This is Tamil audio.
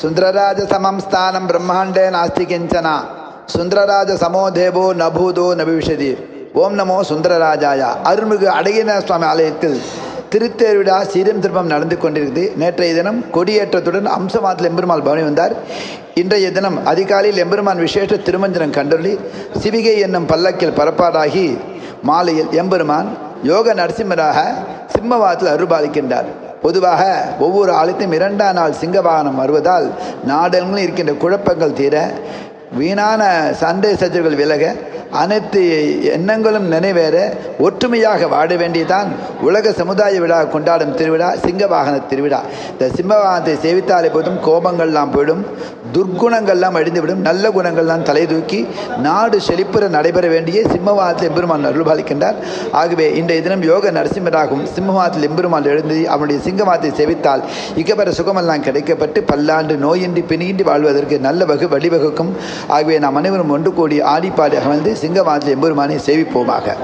சுந்தரராஜ சமம் ஸ்தானம் பிரம்மாண்டே நாஸ்தி கிஞ்சன சுந்தரராஜ சமோ தேவோ நபூதோ நபிவிஷதி. ஓம் நமோ சுந்தரராஜாய. அருள்மிகு அழகியநாத சுவாமி ஆலயத்தில் திருத்தேர்விழா சீரம் திருப்பம் நடந்து கொண்டிருக்கிறது. நேற்றைய தினம் கொடியேற்றத்துடன் அம்சமாத்தில் எம்பெருமாள் பவனி வந்தார். இன்றைய தினம் அதிகாலையில் எம்பெருமான் விசேஷ திருமஞ்சனம் கண்டுள்ளி சிவிகை என்னும் பல்லக்கில் பரப்பாடாகி மாலையில் எம்பெருமான் யோக நரசிம்மராக சிம்மவாதத்தில் அருள்பாலிக்கின்றார். பொதுவாக ஒவ்வொரு ஆலயத்தையும் 2ஆம் நாள் சிங்கவாகனம் வருவதால் நாடெங்கிலும் இருக்கின்ற குழப்பங்கள் தீர, வீணான சண்டை சச்சரவுகள் விலக, அனைத்து எண்ணங்களும் நிறைவேற ஒற்றுமையாக வாழ வேண்டியதான் உலக சமுதாய விழா கொண்டாடும் திருவிழா சிங்கவாகன திருவிழா. இந்த சிம்மவாகனத்தை சேவித்தாலே போதும் கோபங்கள்லாம் போயிடும், துர்க்குணங்கள்லாம் அழிந்துவிடும், நல்ல குணங்கள்லாம் தலை தூக்கி நாடு செழிப்புற நடைபெற வேண்டிய சிம்மவாகனத்தில் எம்பெருமான் அருள்பாலிக்கின்றார். ஆகவே இன்றைய தினம் யோக நரசிம்மராகவும் சிம்மவாகனத்தில் எம்பெருமான் எழுந்து அவனுடைய சிங்கவாகனத்தை சேவித்தால் இகபர சுகமெல்லாம் கிடைக்கப்பட்டு பல்லாண்டு நோயின்றி பிணியின்றி வாழ்வதற்கு நல்ல வழிவகுக்கும். ஆகவே நாம் அனைவரும் ஒன்று கூடி ஆடிப்பாடி அகழ்ந்து சிங்கவாகனத்தில் எம்பெருமானை சேவிப்போமாக.